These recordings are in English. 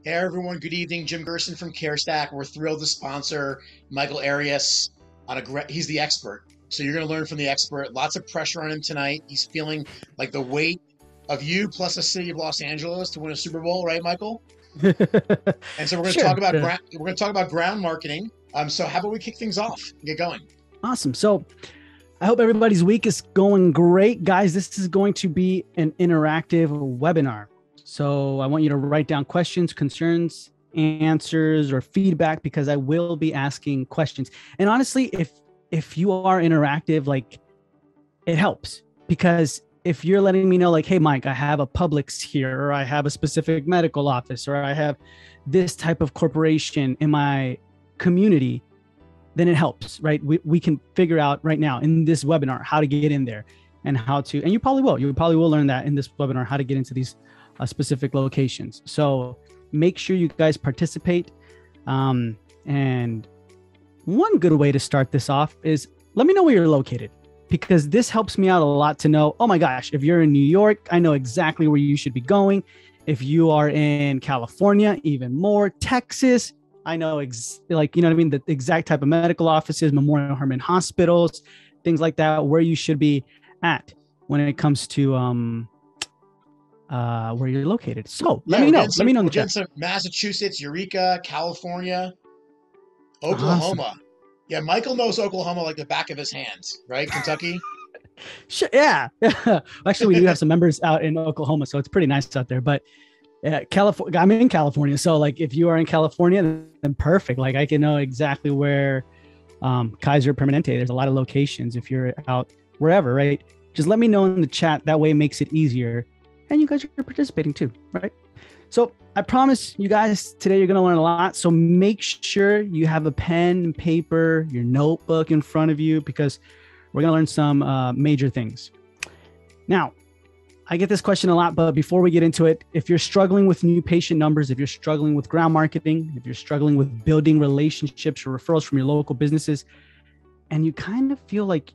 Hey everyone, good evening. Jim Gerson from CareStack. We're thrilled to sponsor Michael Arias he's the expert. So you're going to learn from the expert. Lots of pressure on him tonight. He's feeling like the weight of you plus the city of Los Angeles to win a Super Bowl, right, Michael? And so Sure. Sure. we're going to talk about ground marketing. So how about we kick things off and get going? Awesome. So I hope everybody's week is going great. Guys, this is going to be an interactive webinar. So I want you to write down questions, concerns, answers, or feedback, because I will be asking questions. And honestly, if you are interactive, like, it helps, because if you're letting me know, like, hey, Mike, I have a Publix here, or I have a specific medical office, or I have this type of corporation in my community, then it helps, right? We can figure out right now in this webinar how to get in there and and you probably will learn that in this webinar, how to get into these specific locations. So make sure you guys participate. And one good way to start this off is let me know where you're located, because this helps me out a lot to know, oh my gosh, if you're in New York, I know exactly where you should be going. If you are in California, even more. Texas, I know, you know what I mean? The exact type of medical offices, Memorial Hermann hospitals, things like that, where you should be at when it comes to where you're located. So let me know. Let me know in the chat. Some Massachusetts, Eureka, California, Oklahoma. Awesome. Yeah, Michael knows Oklahoma like the back of his hands, right? Kentucky. Sure, yeah. Actually, we do have some members out in Oklahoma, so it's pretty nice out there. But California, I'm in California, so like if you are in California, then perfect. Like I can know exactly where Kaiser Permanente. There's a lot of locations if you're out wherever, right? Just let me know in the chat. That way it makes it easier, and you guys are participating too, right? So I promise you guys today you're going to learn a lot. So make sure you have a pen and paper, your notebook in front of you, because we're going to learn some major things. Now, I get this question a lot, but before we get into it, if you're struggling with new patient numbers, if you're struggling with ground marketing, if you're struggling with building relationships or referrals from your local businesses, and you kind of feel like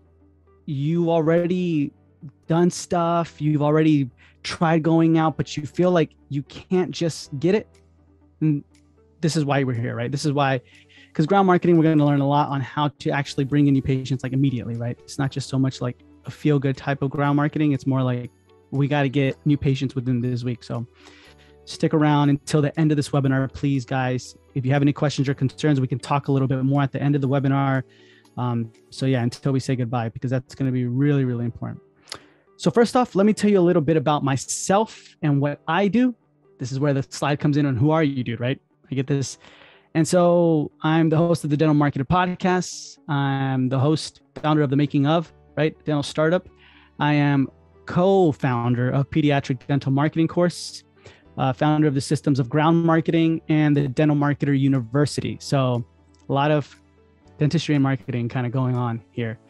you already done stuff, you've already tried going out, but you feel like you can't just get it, and this is why we're here, right? This is why, because ground marketing, we're going to learn a lot on how to actually bring in new patients like immediately, right? It's not just so much like a feel good type of ground marketing. It's more like we got to get new patients within this week. So stick around until the end of this webinar, please, guys. If you have any questions or concerns, we can talk a little bit more at the end of the webinar. So yeah, until we say goodbye, because that's going to be really, really important. So first off, let me tell you a little bit about myself and what I do. This is where the slide comes in on who are you, dude, right? I get this. And so I'm the host of the Dental Marketer Podcast. I'm the host, founder of the Making of, right? Dental Startup. I am co-founder of Pediatric Dental Marketing Course, founder of the Systems of Ground Marketing and the Dental Marketer University. So a lot of dentistry and marketing kind of going on here.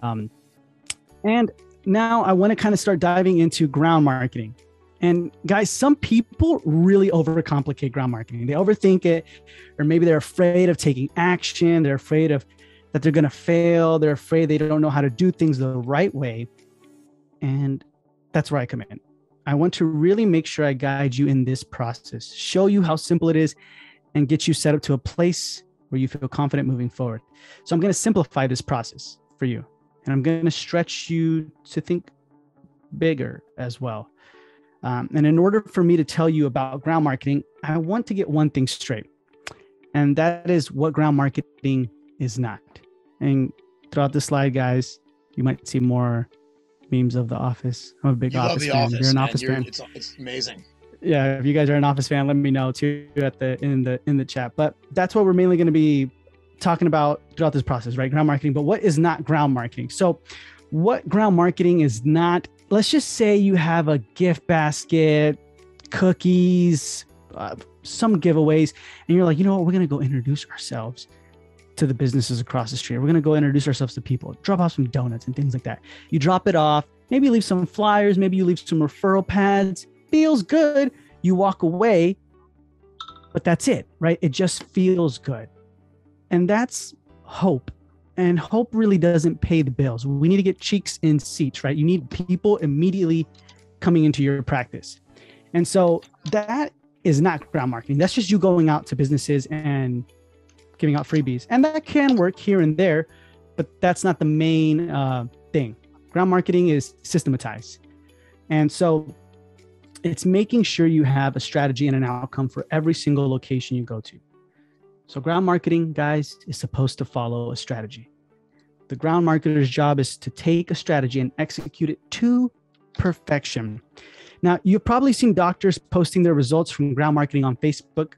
And now I want to kind of start diving into ground marketing. And guys, some people really overcomplicate ground marketing. They overthink it, or maybe they're afraid of taking action. They're afraid of that they're going to fail. They're afraid they don't know how to do things the right way. And that's where I come in. I want to really make sure I guide you in this process, show you how simple it is, and get you set up to a place where you feel confident moving forward. So I'm going to simplify this process for you, and I'm going to stretch you to think bigger as well. And in order for me to tell you about ground marketing, I want to get one thing straight, and that is what ground marketing is not. And throughout the slide, guys, you might see more memes of The Office. I'm a big Office fan. Office, you're an Office fan. It's amazing. Yeah, if you guys are an Office fan, let me know too in the chat. But that's what we're mainly going to be talking about throughout this process, right? Ground marketing. But what is not ground marketing? So what ground marketing is not, let's just say you have a gift basket, cookies, some giveaways, and you're like, you know what, we're going to go introduce ourselves to the businesses across the street. We're going to go introduce ourselves to people, drop off some donuts and things like that. You drop it off, maybe leave some flyers, maybe you leave some referral pads, feels good. You walk away, but that's it, right? It just feels good. And that's hope. And hope really doesn't pay the bills. We need to get cheeks in seats, right? You need people immediately coming into your practice. And so that is not ground marketing. That's just you going out to businesses and giving out freebies. And that can work here and there, but that's not the main thing. Ground marketing is systematized. And so it's making sure you have a strategy and an outcome for every single location you go to. So ground marketing, guys, is supposed to follow a strategy. The ground marketer's job is to take a strategy and execute it to perfection. Now, you've probably seen doctors posting their results from ground marketing on Facebook,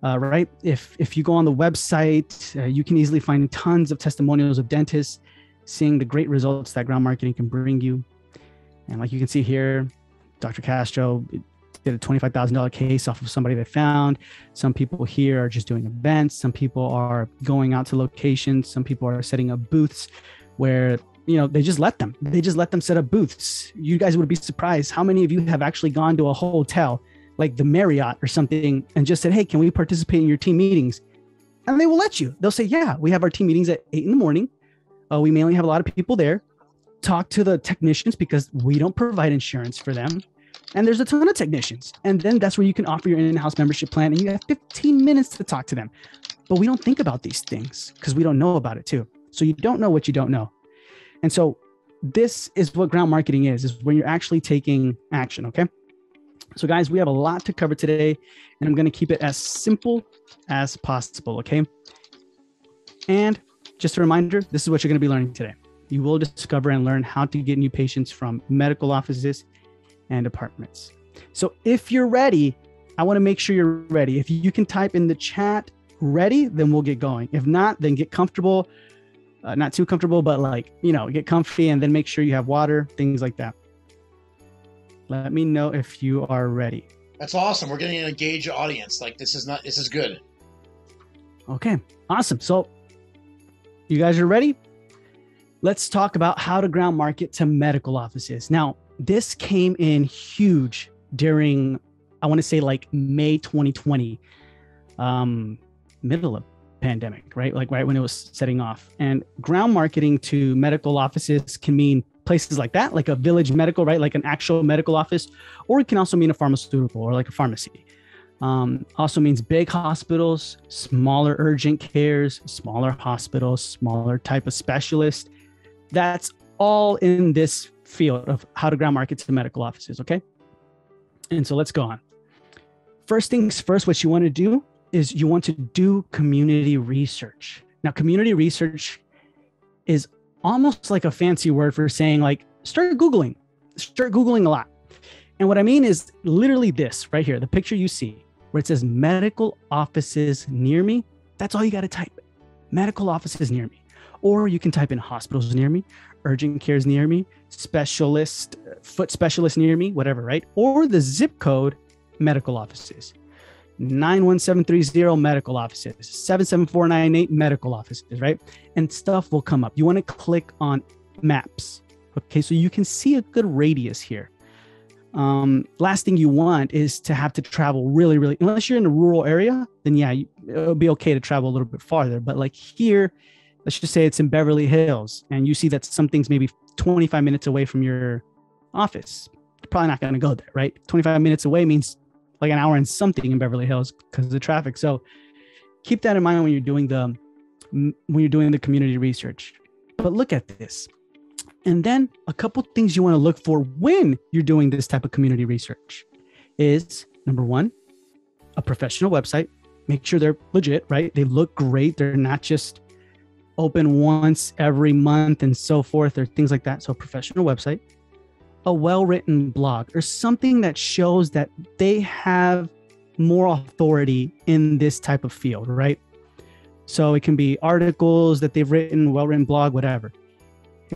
right? If you go on the website, you can easily find tons of testimonials of dentists seeing the great results that ground marketing can bring you. And like you can see here, Dr. Castro did a $25,000 case off of somebody they found. Some people here are just doing events. Some people are going out to locations. Some people are setting up booths where, they just let them set up booths. You guys would be surprised how many of you have actually gone to a hotel like the Marriott or something and just said, hey, can we participate in your team meetings? And they will let you. They'll say, yeah, we have our team meetings at 8 a.m. We mainly have a lot of people there. Talk to the technicians because we don't provide insurance for them. And there's a ton of technicians. And then that's where you can offer your in-house membership plan and you have 15 minutes to talk to them. But we don't think about these things because we don't know about it too. So you don't know what you don't know. And so this is what ground marketing is when you're actually taking action. Okay. So guys, we have a lot to cover today and I'm going to keep it as simple as possible. Okay. And just a reminder, this is what you're going to be learning today. You will discover and learn how to get new patients from medical offices and departments. So if you're ready, I want to make sure you're ready. If you can type in the chat ready, then we'll get going. If not, then get comfortable. Not too comfortable, but get comfy and then make sure you have water, things like that. Let me know if you are ready. That's awesome. We're getting an engaged audience. This is good. Okay, awesome. So you guys are ready? Let's talk about how to ground market to medical offices. Now, this came in huge during, I want to say May 2020, middle of pandemic, right? Right when it was setting off. And ground marketing to medical offices can mean places like that, like a village medical, right? Like an actual medical office, or it can also mean a pharmaceutical or like a pharmacy. Also means big hospitals, smaller urgent cares, smaller hospitals, smaller type of specialist. That's all in this field of how to ground market to medical offices. Okay. And so let's go on. First things first, what you want to do is you want to do community research. Now, community research is almost like a fancy word for saying start Googling a lot. And what I mean is literally this right here, the picture you see where it says medical offices near me. That's all you got to type, medical offices near me. Or you can type in hospitals near me, urgent cares near me, specialist, foot specialist near me, whatever, right? Or the zip code medical offices. 91730 medical offices, 77498 medical offices, right? And stuff will come up. You want to click on maps. Okay, so you can see a good radius here. Last thing you want is to have to travel really, unless you're in a rural area, then yeah, it'll be okay to travel a little bit farther. But here, let's just say it's in Beverly Hills and you see that something's maybe 25 minutes away from your office. You're probably not going to go there, right? 25 minutes away means like an hour and something in Beverly Hills because of the traffic. So keep that in mind when you're doing the community research. But look at this. And then a couple things you want to look for when you're doing this type of community research is, number one, a professional website. Make sure they're legit, right? They look great. They're not just open once every month and so forth or things like that. So a professional website, a well-written blog, or something that shows that they have more authority in this type of field, right? So it can be articles that they've written, well-written blog, whatever.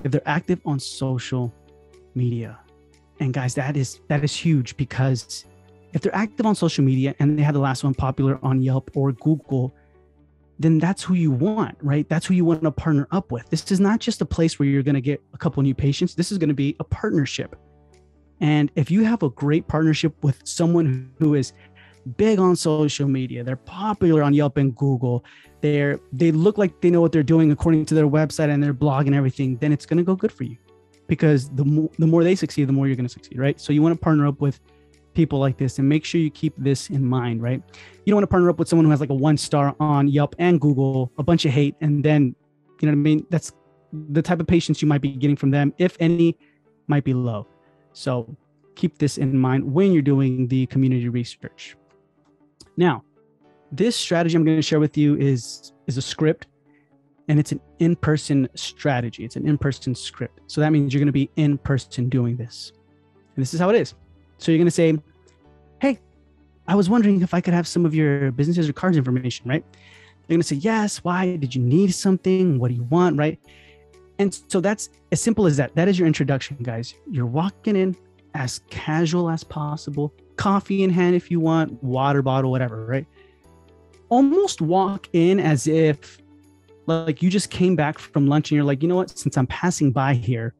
If they're active on social media. And guys, that is huge, because if they're active on social media and they have the last one popular on Yelp or Google, then that's who you want, right? That's who you want to partner up with. This is not just a place where you're going to get a couple new patients. This is going to be a partnership. And if you have a great partnership with someone who is big on social media, they're popular on Yelp and Google, they look like they know what they're doing according to their website and their blog and everything, then it's going to go good for you, because the more they succeed, the more you're going to succeed, right? So you want to partner up with people like this, and make sure you keep this in mind, right? You don't want to partner up with someone who has like a 1-star on Yelp and Google, a bunch of hate, and then, you know what I mean? That's the type of patients you might be getting from them, if any, might be low. So keep this in mind when you're doing the community research. Now, this strategy I'm going to share with you is a script, and it's an in-person strategy. It's an in-person script. So that means you're going to be in person doing this. And this is how it is. So you're going to say, hey, I was wondering if I could have some of your businesses or cards information, right? They're going to say, yes. Why? Did you need something? What do you want, right? And so that's as simple as that. That is your introduction, guys. You're walking in as casual as possible, coffee in hand if you want, water bottle, whatever, right? Almost walk in as if like you just came back from lunch and you're like, you know what, since I'm passing by here,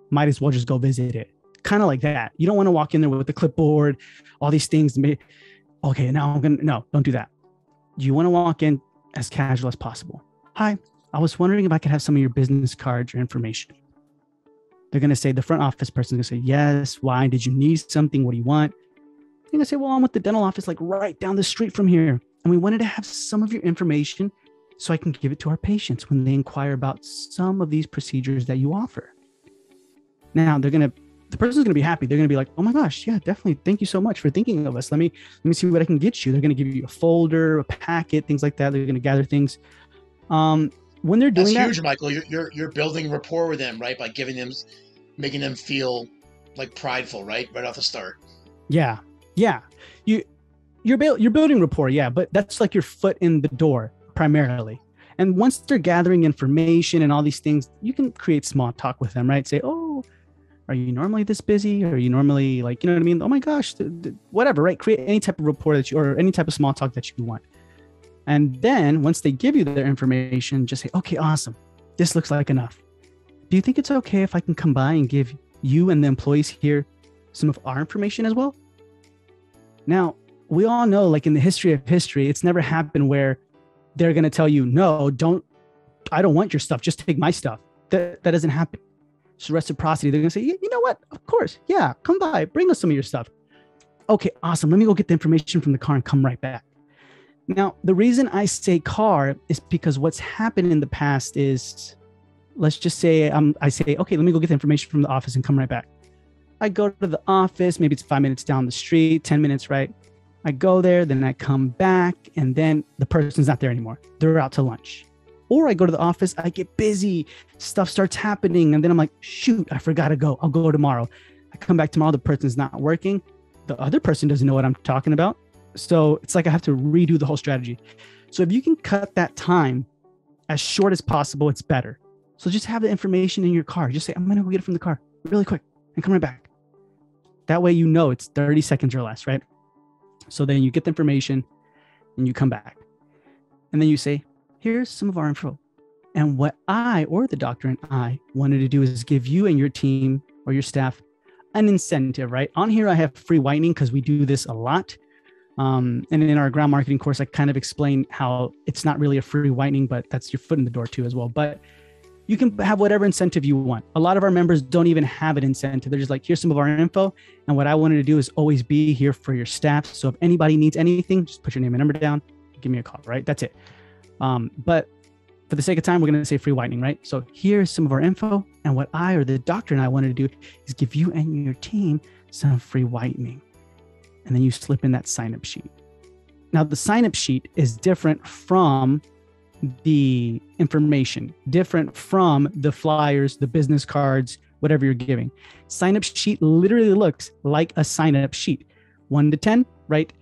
might as well just go visit it. Kind of like that. You don't want to walk in there with the clipboard, all these things. Okay, now no, don't do that. You want to walk in as casual as possible. Hi, I was wondering if I could have some of your business cards or information. They're going to say, the front office person is going to say, yes. Why? Did you need something? What do you want? They're going to say, well, I'm with the dental office, like right down the street from here. And we wanted to have some of your information so I can give it to our patients when they inquire about some of these procedures that you offer. Now the person's going to be happy. They're going to be like, oh my gosh, yeah, definitely. Thank you so much for thinking of us. Let me see what I can get you. They're going to give you a folder, a packet, things like that. They're going to gather things. When they're doing That's huge, Michael. You're building rapport with them, right? By making them feel like prideful, right off the start. Yeah. You're building rapport, yeah, but that's like your foot in the door primarily. And once they're gathering information and all these things, you can create small talk with them, right? Say, oh, are you normally this busy? Are you normally like, you know what I mean? Oh my gosh, whatever, right? Create any type of rapport or any type of small talk that you want. And then once they give you their information, just say, okay, awesome. This looks like enough. Do you think it's okay if I can come by and give you and the employees here some of our information as well? Now, we all know, like in the history of history, it's never happened where they're going to tell you, no, I don't want your stuff. Just take my stuff. That doesn't happen. So reciprocity, they're going to say, you know what? Of course. Yeah. Come by, bring us some of your stuff. Okay, awesome. Let me go get the information from the car and come right back. Now, the reason I say car is because what's happened in the past is, let's just say, I say, okay, let me go get the information from the office and come right back. I go to the office, maybe it's 5 minutes down the street, 10 minutes, right? I go there, then I come back, and then the person's not there anymore. They're out to lunch. Or I go to the office, I get busy, stuff starts happening, and then I'm like, shoot, I forgot to go. I'll go tomorrow. I come back tomorrow, the person's not working. The other person doesn't know what I'm talking about. So it's like I have to redo the whole strategy. So if you can cut that time as short as possible, it's better. So just have the information in your car. Just say, I'm going to go get it from the car really quick and come right back. That way, you know, it's 30 seconds or less, right? So then you get the information and you come back. And then you say, here's some of our info. And what I or the doctor and I wanted to do is give you and your team or your staff an incentive, right? On here, I have free whitening because we do this a lot. And in our ground marketing course, I kind of explain how it's not really a free whitening, but that's your foot in the door too as well. But you can have whatever incentive you want. A lot of our members don't even have an incentive. They're just like, here's some of our info. And what I wanted to do is always be here for your staff. So if anybody needs anything, just put your name and number down, give me a call, right? That's it. But for the sake of time, we're going to say free whitening, right? So here's some of our info. And what I or the doctor and I wanted to do is give you and your team some free whitening. And then you slip in that sign-up sheet. Now, the sign-up sheet is different from the information, different from the flyers, the business cards, whatever you're giving. Sign-up sheet literally looks like a sign-up sheet. 1 to 10, right?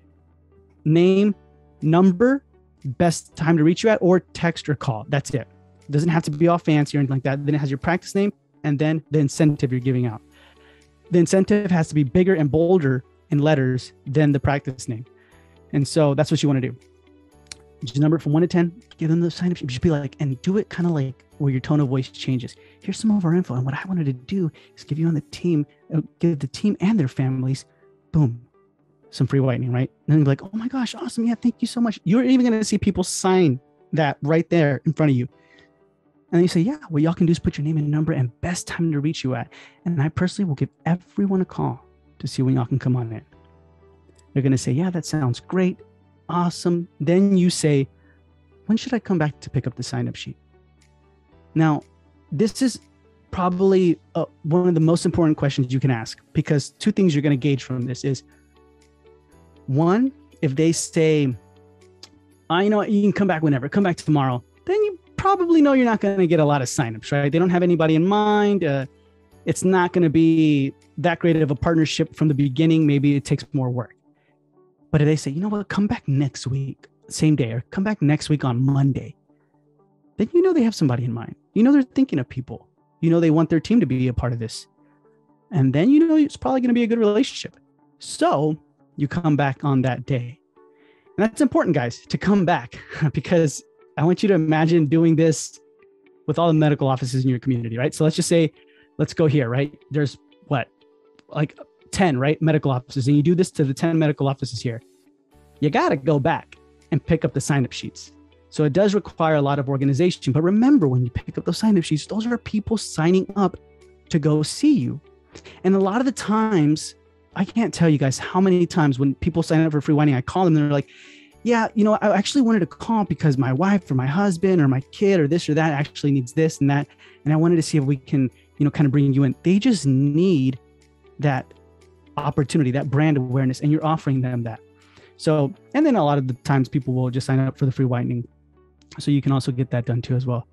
Name, number, best time to reach you at, or text or call. That's it. It doesn't have to be all fancy or anything like that. Then it has your practice name and then the incentive you're giving out. The incentive has to be bigger and bolder in letters than the practice name. And so that's what you want to do. Just number it from 1 to 10, give them the sign up sheet. Just be like, and do it kind of like where your tone of voice changes. Here's some of our info. And what I wanted to do is give you on the team, give the team and their families, boom, some free whitening, right? And then be like, oh my gosh, awesome. Yeah, thank you so much. You're even going to see people sign that right there in front of you. And then you say, yeah, what y'all can do is put your name and number and best time to reach you at. And I personally will give everyone a call to see when y'all can come on in. They're going to say, yeah, that sounds great. Awesome. Then you say, when should I come back to pick up the sign-up sheet? Now, this is probably one of the most important questions you can ask, because two things you're going to gauge from this is, one, if they say, you know what, you can come back whenever, come back tomorrow, then you probably know you're not going to get a lot of signups, right? They don't have anybody in mind. It's not going to be that great of a partnership from the beginning. Maybe it takes more work. But if they say, you know what, come back next week, same day, or come back next week on Monday, then you know they have somebody in mind. You know they're thinking of people. You know they want their team to be a part of this. And then you know it's probably going to be a good relationship. So you come back on that day. And that's important, guys, to come back, because I want you to imagine doing this with all the medical offices in your community, right? So let's just say, let's go here, right? There's what, like 10, right? Medical offices. And you do this to the 10 medical offices here. You got to go back and pick up the sign-up sheets. So it does require a lot of organization. But remember, when you pick up those sign-up sheets, those are people signing up to go see you. And a lot of the times, I can't tell you guys how many times when people sign up for free whitening, I call them and they're like, yeah, you know, I actually wanted to call because my wife or my husband or my kid or this or that actually needs this and that. And I wanted to see if we can, you know, kind of bring you in. They just need that opportunity, that brand awareness, and you're offering them that. So, and then a lot of the times people will just sign up for the free whitening. So you can also get that done too as well.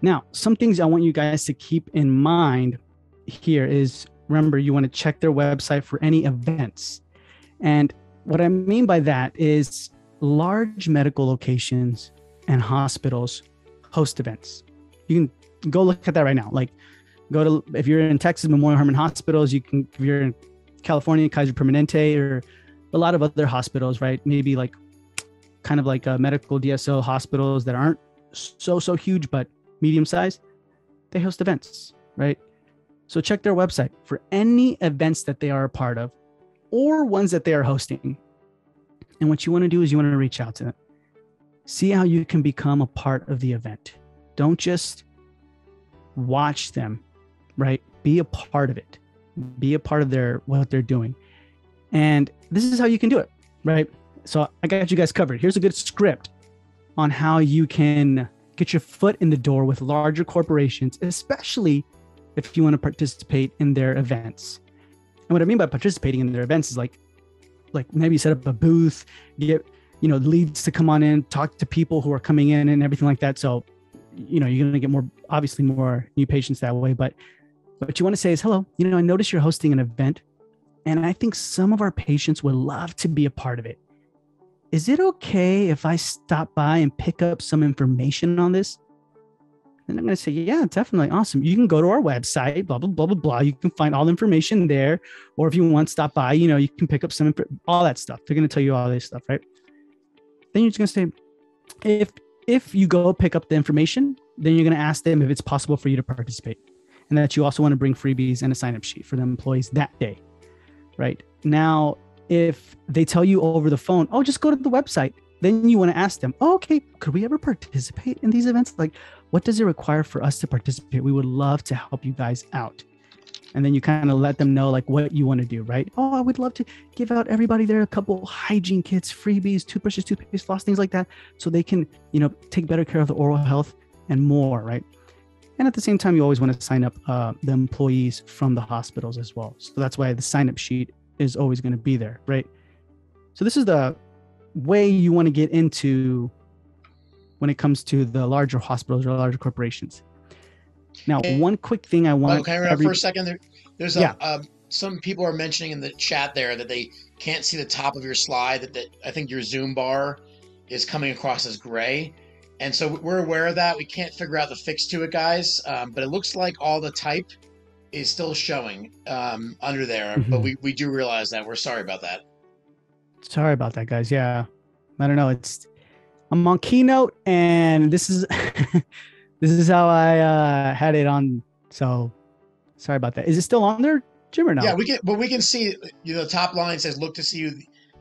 Now, some things I want you guys to keep in mind here is, remember, you want to check their website for any events. And what I mean by that is large medical locations and hospitals host events. You can go look at that right now. Like, go to, if you're in Texas, Memorial Hermann Hospitals, you can, if you're in California, Kaiser Permanente, or a lot of other hospitals, right? Maybe like kind of like medical DSO hospitals that aren't so huge, but medium size, they host events, right? So check their website for any events that they are a part of or ones that they are hosting. And what you want to do is you want to reach out to them. See how you can become a part of the event. Don't just watch them, right? Be a part of it. Be a part of what they're doing. And this is how you can do it, right? So I got you guys covered. Here's a good script on how you can get your foot in the door with larger corporations, especially if you want to participate in their events. And what I mean by participating in their events is like maybe set up a booth, get, you know, leads to come on in, talk to people who are coming in and everything like that. So, you know, you're going to get obviously more new patients that way. But what you want to say is, hello, you know, I noticed you're hosting an event and I think some of our patients would love to be a part of it. Is it okay if I stop by and pick up some information on this? And I'm going to say, yeah, definitely. Awesome. You can go to our website, blah, blah, blah, blah, blah. You can find all the information there. Or if you want to stop by, you know, you can pick up all that stuff. They're going to tell you all this stuff, right? Then you're just going to say, if you go pick up the information, then you're going to ask them if it's possible for you to participate. And that you also want to bring freebies and a sign-up sheet for the employees that day, right? Now, if they tell you over the phone, oh, just go to the website, then you want to ask them, oh, okay, could we ever participate in these events? Like, what does it require for us to participate? We would love to help you guys out. And then you kind of let them know like what you want to do, right? Oh, I would love to give out everybody there a couple hygiene kits, freebies, toothbrushes, toothpaste, floss, things like that. So they can, you know, take better care of the oral health and more, right? And at the same time, you always want to sign up the employees from the hospitals as well. So that's why the sign-up sheet is always going to be there, right? So this is the way you want to get into when it comes to the larger hospitals or larger corporations. Now, one quick thing I want. Can I interrupt for a second? There's some people are mentioning in the chat there that they can't see the top of your slide. That I think your Zoom bar is coming across as gray, and so we're aware of that. We can't figure out the fix to it, guys. But it looks like all the type is still showing under there. Mm-hmm. But we do realize that. We're sorry about that. Sorry about that, guys. Yeah, I don't know. I'm on Keynote, and this is this is how I had it on. So sorry about that. Is it still on there, Jim, or no? Yeah, we can see, you know, the top line says, look to see who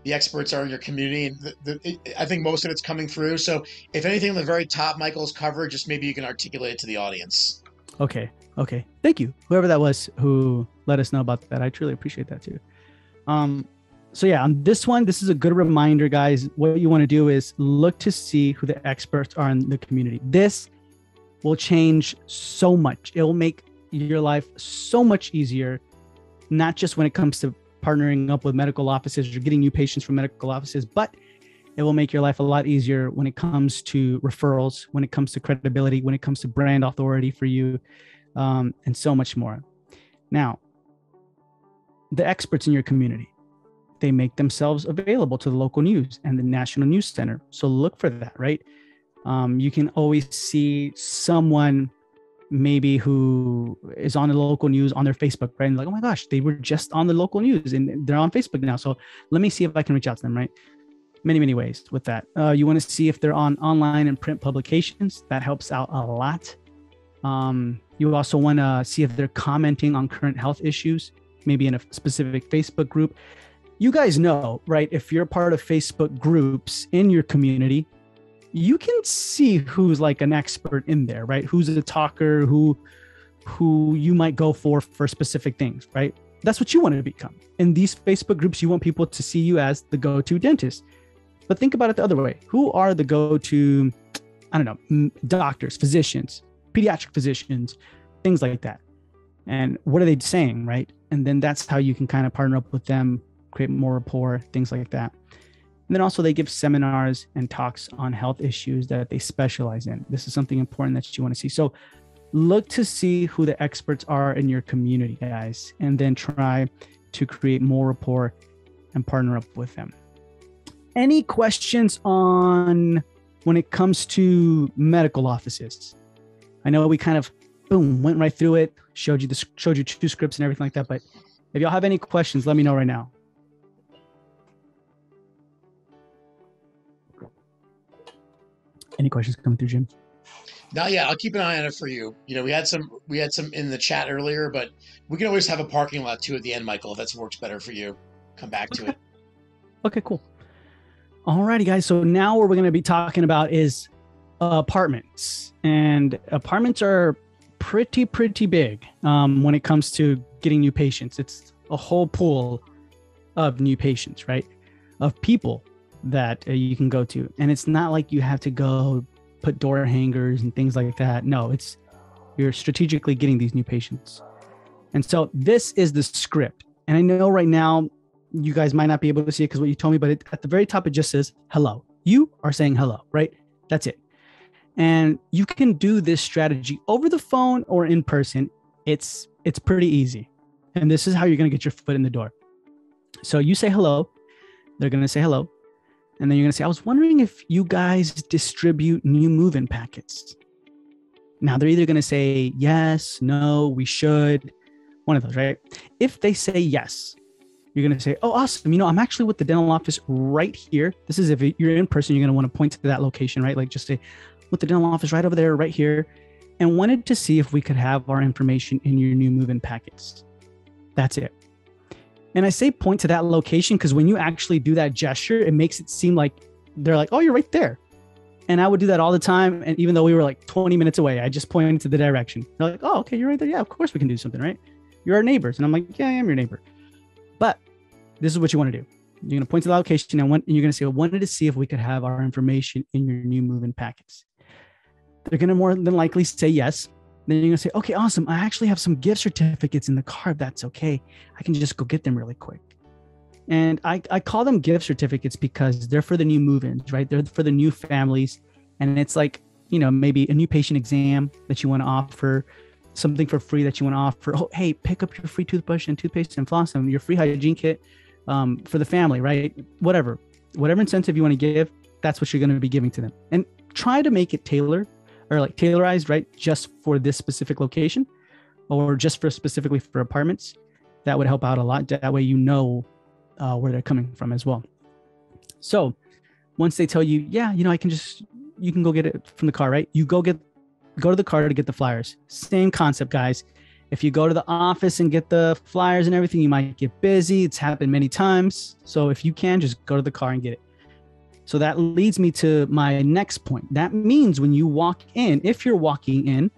the experts are in your community. And I think most of it's coming through. So if anything on the very top Michael's covered, just maybe you can articulate it to the audience. Okay. Thank you. Whoever that was who let us know about that. I truly appreciate that too. So yeah, on this one, this is a good reminder, guys. What you want to do is look to see who the experts are in the community. This will change so much. It will make your life so much easier, not just when it comes to partnering up with medical offices or getting new patients from medical offices, but it will make your life a lot easier when it comes to referrals, when it comes to credibility, when it comes to brand authority for you, and so much more. Now, the experts in your community, they make themselves available to the local news and the national news center. So look for that, right? You can always see someone maybe who is on the local news on their Facebook, right? And like, oh my gosh, they were just on the local news and they're on Facebook now. So let me see if I can reach out to them, right? Many ways with that. You want to see if they're on online and print publications. That helps out a lot. You also want to see if they're commenting on current health issues, maybe in a specific Facebook group. You guys know, right? If you're part of Facebook groups in your community, you can see who's like an expert in there, right? Who's a talker, who you might go for specific things, right? That's what you want to become. In these Facebook groups, you want people to see you as the go-to dentist. But think about it the other way. Who are the go-to, I don't know, doctors, physicians, pediatric physicians, things like that? And what are they saying, right? And then that's how you can kind of partner up with them, create more rapport, things like that. And then also they give seminars and talks on health issues that they specialize in. This is something important that you want to see. So look to see who the experts are in your community, guys, and then try to create more rapport and partner up with them. Any questions on when it comes to medical offices? I know we kind of, boom, went right through it, showed you 2 scripts and everything like that. But if y'all have any questions, let me know right now. Any questions coming through, Jim? Not yet. I'll keep an eye on it for you. You know, we had some in the chat earlier, but we can always have a parking lot too at the end, Michael, if that works better for you. Come back to it. Okay, cool. Alrighty, guys. So now what we're going to be talking about is apartments, and apartments are pretty big when it comes to getting new patients. It's a whole pool of new patients, right? Of people that you can go to. And it's not like you have to go put door hangers and things like that. No, you're strategically getting these new patients. And so this is the script. And I know right now you guys might not be able to see it because what you told me, but at the very top, it just says hello. You are saying hello, right? That's it. And you can do this strategy over the phone or in person. It's pretty easy. And this is how you're going to get your foot in the door. So you say hello. They're going to say hello. And then you're going to say, I was wondering if you guys distribute new move-in packets. Now they're either going to say yes, no, we should, one of those, right? If they say yes, you're going to say, oh, awesome. You know, I'm actually with the dental office right here. This is if you're in person, you're going to want to point to that location, right? Like just say, with the dental office right over there, right here, and wanted to see if we could have our information in your new move-in packets. That's it. And I say point to that location because when you actually do that gesture, it makes it seem like they're like, oh, you're right there. And I would do that all the time. And even though we were like 20 minutes away, I just pointed to the direction. They're like, oh, okay, you're right there. Yeah, of course we can do something, right? You're our neighbors. And I'm like, yeah, I am your neighbor. But this is what you want to do. You're going to point to the location and you're going to say, I wanted to see if we could have our information in your new move-in packets. They're going to more than likely say yes. Then you're going to say, okay, awesome. I actually have some gift certificates in the car. If that's okay. I can just go get them really quick. And I call them gift certificates because they're for the new move-ins, right? They're for the new families. And it's like, you know, maybe a new patient exam that you want to offer, something for free that you want to offer. Oh, hey, pick up your free toothbrush and toothpaste and floss and your free hygiene kit for the family, right? Whatever incentive you want to give, that's what you're going to be giving to them. And try to make it tailorized, right? Just for this specific location or just specifically for apartments. That would help out a lot. That way, you know where they're coming from as well. So once they tell you, yeah, you know, you can go get it from the car, right? You go to the car to get the flyers. Same concept, guys. If you go to the office and get the flyers and everything, you might get busy. It's happened many times. So if you can, just go to the car and get it. So that leads me to my next point. That means when you walk in, if you're walking in,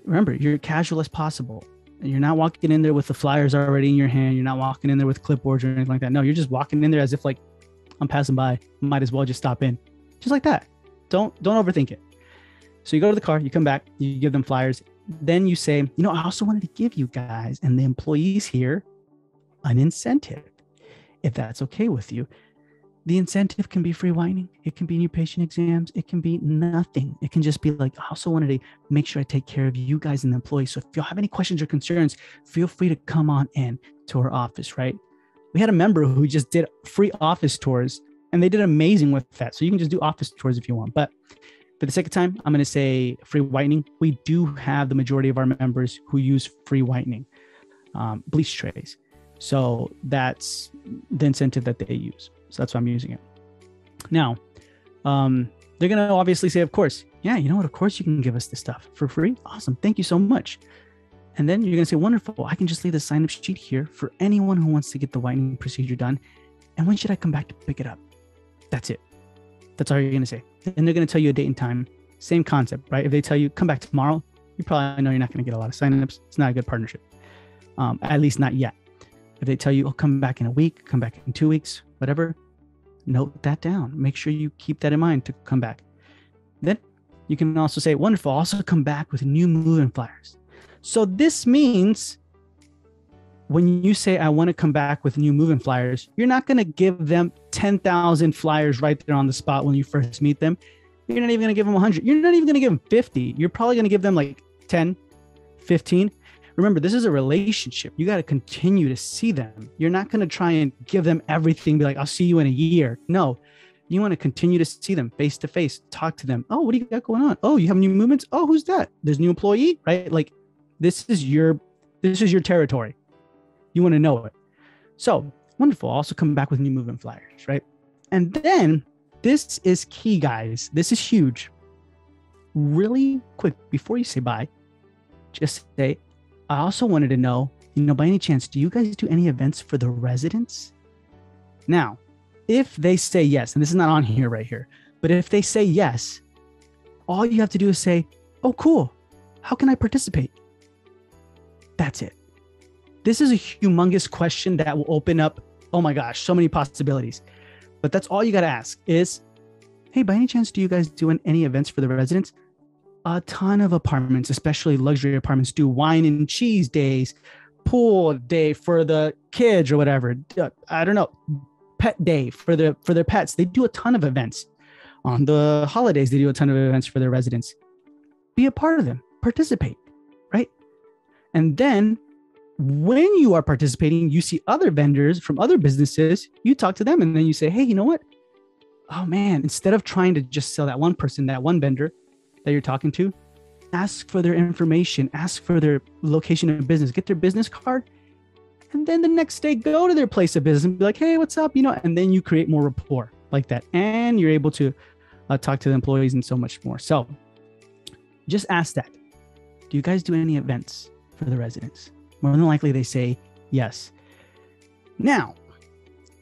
remember, you're casual as possible. You're not walking in there with the flyers already in your hand. You're not walking in there with clipboards or anything like that. No, you're just walking in there as if like, I'm passing by, might as well just stop in. Just like that. Don't overthink it. So you go to the car, you come back, you give them flyers. Then you say, I also wanted to give you guys and the employees here an incentive, if that's okay with you. The incentive can be free whitening. It can be new patient exams. It can be nothing. It can just be like, I also wanted to make sure I take care of you guys and the employees. So if you have any questions or concerns, feel free to come on in to our office, right? We had a member who just did free office tours and they did amazing with that. So you can just do office tours if you want. But for the sake of time, I'm going to say free whitening. We do have the majority of our members who use free whitening, bleach trays. So that's the incentive that they use. So that's why I'm using it. Now, they're going to obviously say, of course, yeah, you know what? Of course you can give us this stuff for free. Awesome. Thank you so much. And then you're going to say, wonderful. I can just leave the sign-up sheet here for anyone who wants to get the whitening procedure done. And when should I come back to pick it up? That's it. That's all you're going to say. And they're going to tell you a date and time. Same concept, right? If they tell you, come back tomorrow, you probably know you're not going to get a lot of sign-ups. It's not a good partnership. At least not yet. If they tell you, oh, come back in a week, come back in 2 weeks, whatever, note that down. Make sure you keep that in mind to come back. Then you can also say, wonderful, also come back with new move-in flyers. So this means when you say, I want to come back with new move-in flyers, you're not going to give them 10,000 flyers right there on the spot when you first meet them. You're not even going to give them 100. You're not even going to give them 50. You're probably going to give them like 10, 15. Remember, this is a relationship. You got to continue to see them. You're not going to try and give them everything, be like, I'll see you in a year. No, you want to continue to see them face to face, talk to them. Oh, what do you got going on? Oh, you have new movements? Oh, who's that? There's a new employee, right? Like this is your territory. You want to know it. So wonderful. Also come back with new movement flyers, right? And then this is key, guys. This is huge. Really quick, before you say bye, just say, I also wanted to know, by any chance, do you guys do any events for the residents? Now, if they say yes, and this is not on here right here, but if they say yes, all you have to do is say, oh, cool. How can I participate? That's it. This is a humongous question that will open up, oh my gosh, so many possibilities. But that's all you got to ask is, hey, by any chance, do you guys do any events for the residents? A ton of apartments, especially luxury apartments, do wine and cheese days, pool day for the kids or whatever. I don't know, pet day for their pets. They do a ton of events. On the holidays, they do a ton of events for their residents. Be a part of them. Participate, right? And then when you are participating, you see other vendors from other businesses, you talk to them and then you say, hey, you know what? Oh man, instead of trying to just sell that one person, that one vendor that you're talking to, ask for their information, ask for their location of business, get their business card. And then the next day, go to their place of business and be like, hey, what's up? And then you create more rapport like that. And you're able to talk to the employees and so much more. So just ask that. Do you guys do any events for the residents? More than likely, they say yes. Now,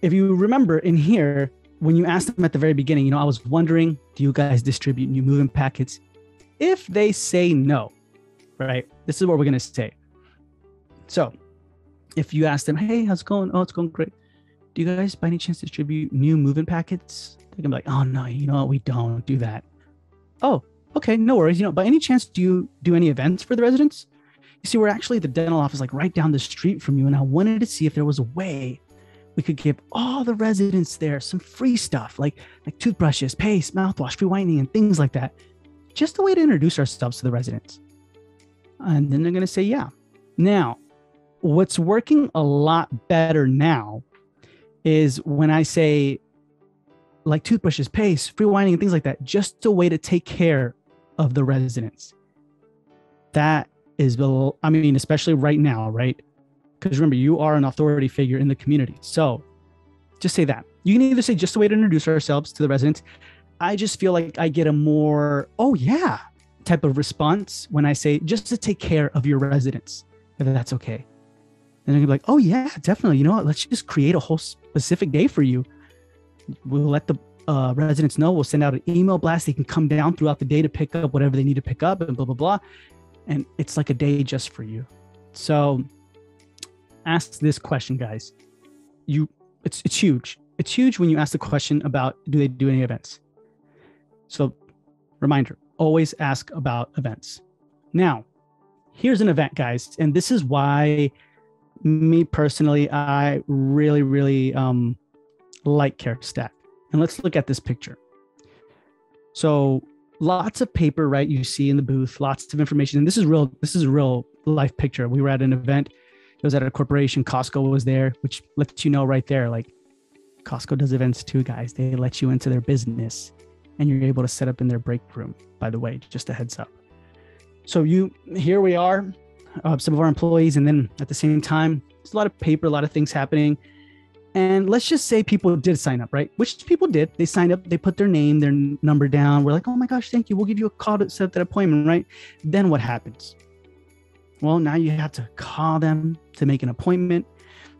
if you remember in here, when you asked them at the very beginning, I was wondering, do you guys distribute new moving packets? If they say no, right, this is what we're going to say. So if you ask them, hey, how's it going? Oh, it's going great. Do you guys by any chance distribute new moving packets? They're going to be like, oh, no, we don't do that. Oh, okay, no worries. By any chance, do you do any events for the residents? You see, we're actually the dental office like right down the street from you. And I wanted to see if there was a way we could give all the residents there some free stuff like toothbrushes, paste, mouthwash, free whitening, and things like that. Just a way to introduce ourselves to the residents. And then they're going to say, yeah. Now, what's working a lot better now is when I say like toothbrushes, paste, free whitening, and things like that, just a way to take care of the residents. That is, especially right now, right? Because remember, you are an authority figure in the community. So just say that. You can either say just a way to introduce ourselves to the residents. I just feel like I get a more, oh yeah, type of response when I say just to take care of your residents, if that's okay. And they're gonna be like, oh yeah, definitely. You know what? Let's just create a whole specific day for you. We'll let the residents know. We'll send out an email blast. They can come down throughout the day to pick up whatever they need to pick up and blah, blah, blah. And it's like a day just for you. So ask this question, guys. It's huge. It's huge when you ask the question about, do they do any events? So reminder, always ask about events. Now, here's an event, guys. And this is why me personally, I really, really like CareStack. And let's look at this picture. So lots of paper, right? You see in the booth, lots of information. And this is a real life picture. We were at an event. It was at a corporation. Costco was there, which lets you know right there, like Costco does events too, guys. They let you into their business and you're able to set up in their break room, by the way, just a heads up. So here we are, some of our employees. And then at the same time, there's a lot of paper, a lot of things happening. And let's just say people did sign up, right? Which people did. They signed up, they put their name, their number down. We're like, oh my gosh, thank you. We'll give you a call to set that appointment, right? Then what happens? Well, now you have to call them to make an appointment.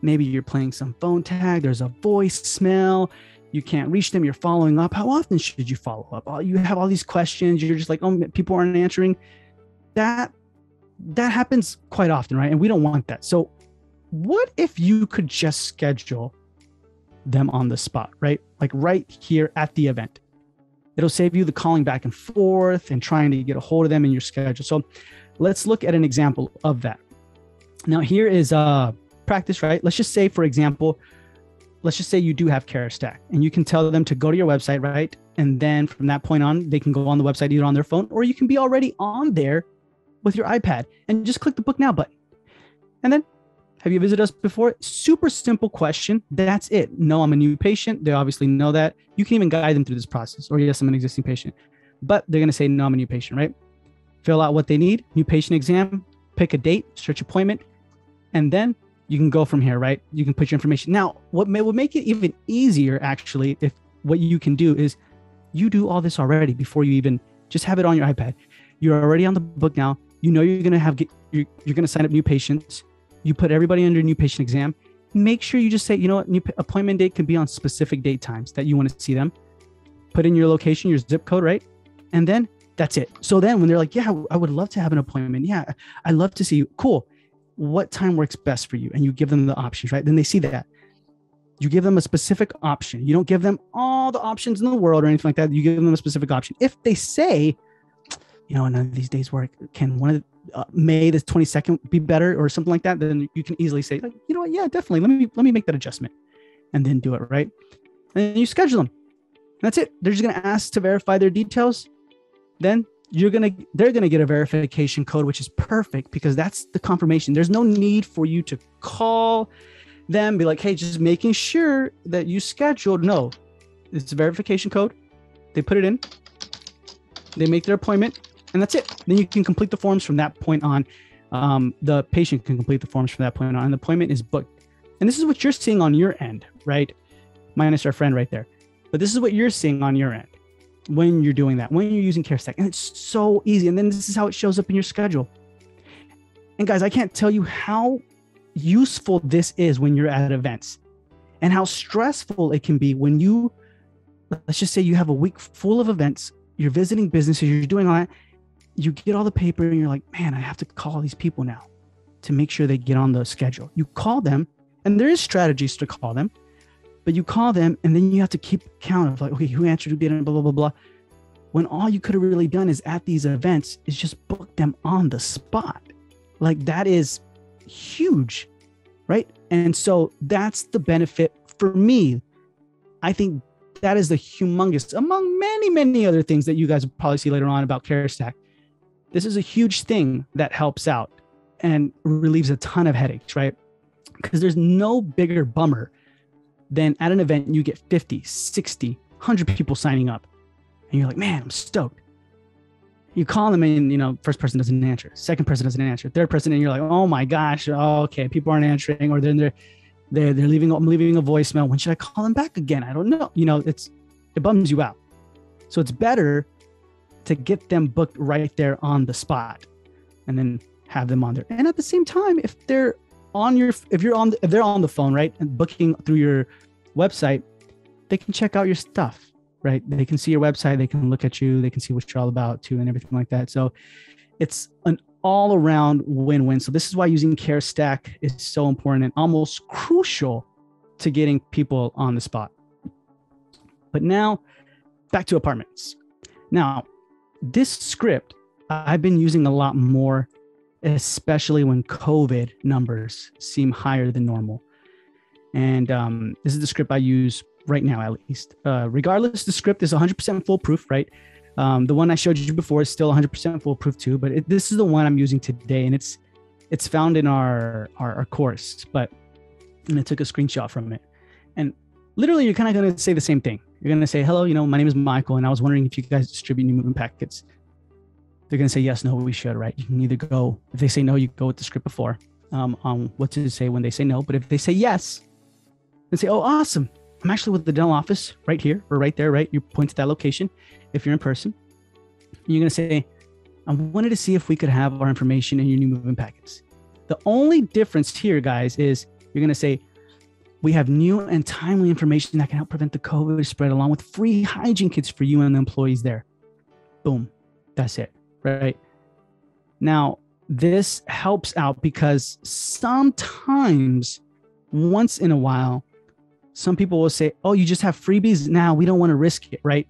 Maybe you're playing some phone tag. There's a voicemail. You can't reach them. You're following up. How often should you follow up? You have all these questions. You're just like, oh, people aren't answering. That happens quite often, right? And we don't want that. So what if you could just schedule them on the spot, right? Like right here at the event. It'll save you the calling back and forth and trying to get a hold of them in your schedule. So let's look at an example of that. Now here is practice, right? Let's just say, for example, let's just say you do have CareStack and you can tell them to go to your website, right? And then from that point on, they can go on the website either on their phone, or you can be already on there with your iPad and just click the book now button. And then, have you visited us before? Super simple question. That's it. No, I'm a new patient. They obviously know that. You can even guide them through this process. Or yes, I'm an existing patient. But they're going to say, no, I'm a new patient, right? Fill out what they need. New patient exam. Pick a date. Search appointment. And then you can go from here, right? You can put your information. Now, what would make it even easier, actually, if what you can do is you do all this already before you even just have it on your iPad. You're already on the book now. You know you're going to you're going to sign up new patients. You put everybody under new patient exam. Make sure you just say, you know what, new appointment date can be on specific date times that you want to see them. Put in your location, your zip code, right? And then that's it. So then when they're like, yeah, I would love to have an appointment. Yeah, I'd love to see you. Cool. What time works best for you? And you give them the options, right? Then they see that. You give them a specific option. You don't give them all the options in the world or anything like that. You give them a specific option. If they say, you know, none of these days work, can one of May the 22nd be better or something like that, then you can easily say, like, you know what, yeah, definitely. Let me make that adjustment and then do it, right? And then you schedule them. That's it. They're just going to ask to verify their details. Then they're going to get a verification code, which is perfect because that's the confirmation. There's no need for you to call them, be like, hey, just making sure that you scheduled. No, it's a verification code. They put it in, they make their appointment, and that's it. Then you can complete the forms from that point on. The patient can complete the forms from that point on, and the appointment is booked. And this is what you're seeing on your end, right? Minus our friend right there. But this is what you're seeing on your end when you're doing that, when you're using CareStack. And it's so easy. And then this is how it shows up in your schedule. And guys, I can't tell you how useful this is when you're at events and how stressful it can be when you, let's just say you have a week full of events, you're visiting businesses, you're doing all that, you get all the paper and you're like, man, I have to call these people now to make sure they get on the schedule. You call them, and there is strategies to call them, but you call them and then you have to keep count of like, okay, who answered, who didn't, blah, blah, blah, blah. When all you could have really done is at these events is just book them on the spot. Like that is huge, right? And so that's the benefit for me. I think that is the humongous, among many, many other things that you guys will probably see later on about CareStack. This is a huge thing that helps out and relieves a ton of headaches, right? Because there's no bigger bummer than at an event you get 50, 60, 100 people signing up. And you're like, man, I'm stoked. You call them and, you know, first person doesn't answer. Second person doesn't answer. Third person, and you're like, oh my gosh, oh, okay, people aren't answering, or then they're leaving a voicemail. When should I call them back again? I don't know. You know, it bums you out. So it's better to get them booked right there on the spot and then have them on there. And at the same time, if they're on if they're on the phone, right, and booking through your website, they can check out your stuff, right? They can see your website, they can look at you, they can see what you're all about too, and everything like that. So it's an all around win-win. So this is why using CareStack is so important and almost crucial to getting people on the spot. But now back to apartments. Now, this script I've been using a lot more, especially when COVID numbers seem higher than normal. And this is the script I use right now, at least. Regardless, the script is 100% foolproof, right? The one I showed you before is still 100% foolproof too, but this is the one I'm using today, and it's found in our course. And I took a screenshot from it, and literally, you're kind of going to say the same thing. You're going to say, "Hello, my name is Michael, and I was wondering if you guys distribute new movement packets." They're going to say, "Yes, no, we should." Right? You can either go, if they say no, you go with the script before on what to say when they say no. But if they say yes, then say, "Oh, awesome! I'm actually with the dental office right here or right there." Right? You point to that location. If you're in person, you're going to say, "I wanted to see if we could have our information in your new movement packets." The only difference here, guys, is you're going to say, "We have new and timely information that can help prevent the COVID spread, along with free hygiene kits for you and the employees there." Boom. That's it. Right? Now, this helps out because sometimes, once in a while, some people will say, "Oh, you just have freebies now. We don't want to risk it." Right?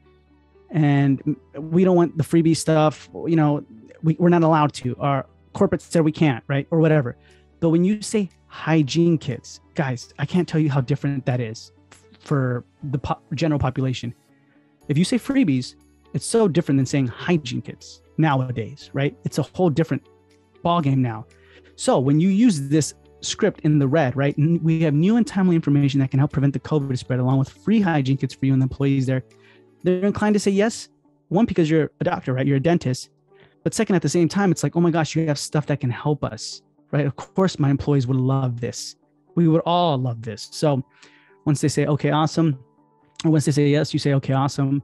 And we don't want the freebie stuff. We're not allowed to. Our corporate said we can't, right? Or whatever. But when you say hygiene kits, guys, I can't tell you how different that is for the general population. If you say freebies, it's so different than saying hygiene kits nowadays, right? It's a whole different ballgame now. So when you use this script in the red, right, we have new and timely information that can help prevent the COVID spread, along with free hygiene kits for you and the employees there. They're inclined to say yes. One, because you're a doctor, right? You're a dentist. But second, at the same time, it's like, oh my gosh, you have stuff that can help us, right? Of course, my employees would love this. We would all love this. So once they say, "Okay, awesome," or once they say yes, you say, "Okay, awesome."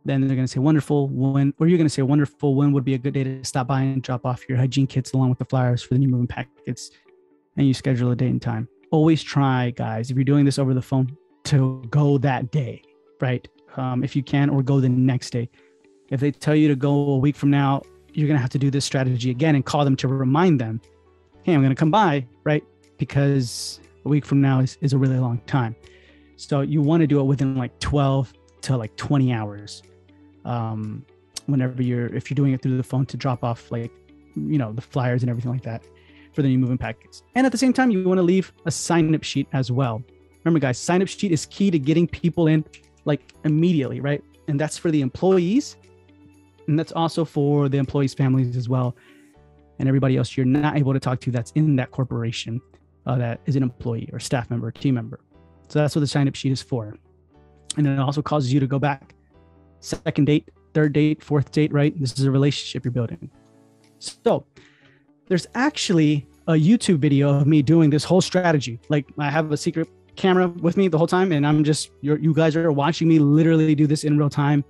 Then they're going to say, "Wonderful. When," or you're going to say, "Wonderful. When would be a good day to stop by and drop off your hygiene kits along with the flyers for the new movement packets?" And you schedule a date and time. Always try, guys, if you're doing this over the phone, to go that day, right? If you can, or go the next day. If they tell you to go a week from now, you're going to have to do this strategy again and call them to remind them, "Hey, I'm going to come by," right? Because a week from now is a really long time. So you want to do it within like 12 to like 20 hours. If you're doing it through the phone, to drop off the flyers and everything like that for the new movement packets. And at the same time, you want to leave a sign-up sheet as well. Remember, guys, sign-up sheet is key to getting people in like immediately, right? And that's for the employees, and that's also for the employees' families as well, and everybody else you're not able to talk to that's in that corporation that is an employee or staff member or team member. So that's what the sign-up sheet is for. And it also causes you to go back second date, third date, fourth date, right? This is a relationship you're building. So there's actually a YouTube video of me doing this whole strategy. Like, I have a secret camera with me the whole time, and I'm just, you guys are watching me literally do this in real time,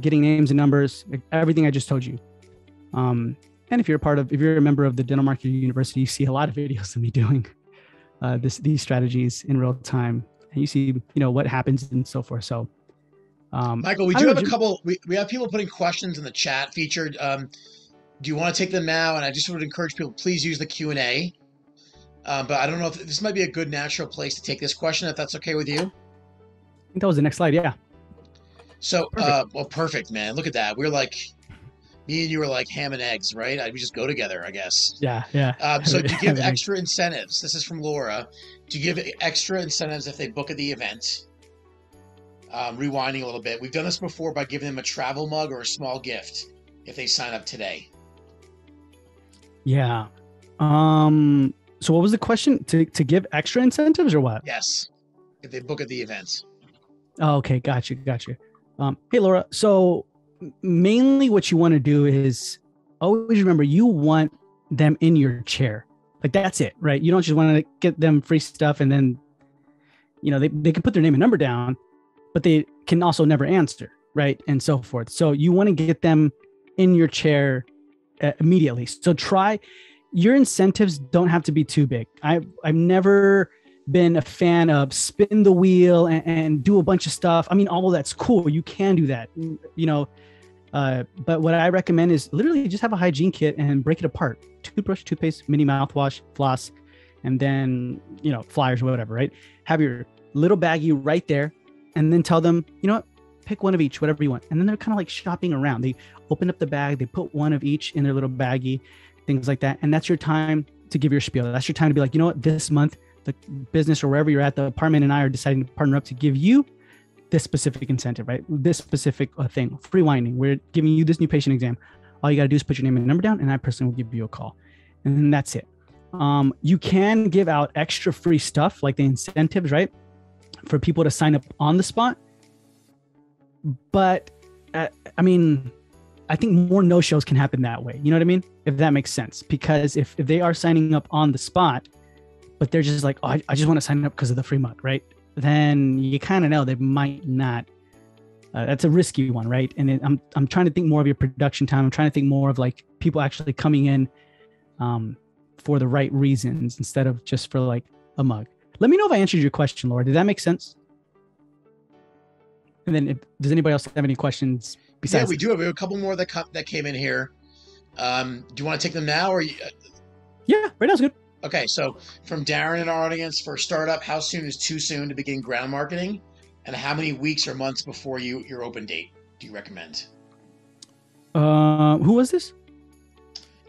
getting names and numbers, everything I just told you. And if you're a member of the Dental Marketing University, you see a lot of videos of me doing these strategies in real time, and you see, what happens and so forth. So, Michael, we do have a couple. We have people putting questions in the chat featured. Do you want to take them now? And I just would encourage people, please use the Q&A. But I don't know if this might be a good natural place to take this question, if that's okay with you. I think that was the next slide. Yeah. So, perfect, man. Look at that. We're like, me and you were like ham and eggs, right? We just go together, I guess. Yeah. So do you give extra incentives? This is from Laura. Do you give extra incentives if they book at the event? Rewinding a little bit. We've done this before by giving them a travel mug or a small gift if they sign up today. Yeah. So what was the question? To give extra incentives or what? Yes. If they book at the event. Oh, okay. Gotcha. Hey, Laura. So mainly what you want to do is always remember, you want them in your chair. Like, that's it, right? You don't just want to get them free stuff and then, they can put their name and number down, but they can also never answer, right? And so forth. So you want to get them in your chair immediately. So your incentives don't have to be too big. I've never been a fan of spin the wheel and do a bunch of stuff. I mean, all of that's cool. You can do that. But what I recommend is literally just have a hygiene kit and break it apart. Toothbrush, toothpaste, mini mouthwash, floss, and then, flyers or whatever, right? Have your little baggie right there, and then tell them, you know what, pick one of each, whatever you want. And then they're kind of like shopping around. They open up the bag, they put one of each in their little baggie, things like that. And that's your time to give your spiel. That's your time to be like, you know what, this month, the business or wherever you're at, the apartment and I are deciding to partner up to give you this specific incentive, right? This specific thing, free whitening. We're giving you this new patient exam. All you got to do is put your name and number down, and I personally will give you a call. And then that's it. You can give out extra free stuff like the incentives, right? For people to sign up on the spot. But I think more no-shows can happen that way. You know what I mean? If that makes sense. Because if they are signing up on the spot, but they're just like, oh, I just want to sign up because of the free mug, right? Then you kind of know they might not. That's a risky one, right? And I'm trying to think more of your production time. I'm trying to think more of like people actually coming in for the right reasons instead of just for like a mug. Let me know if I answered your question, Laura. Did that make sense? And then does anybody else have any questions besides? Yeah, we do. We have a couple more that came in here. Do you want to take them now or? Yeah, right now is good. Okay, so from Darren in our audience, for startup, how soon is too soon to begin ground marketing? And how many weeks or months before your open date do you recommend? Who was this?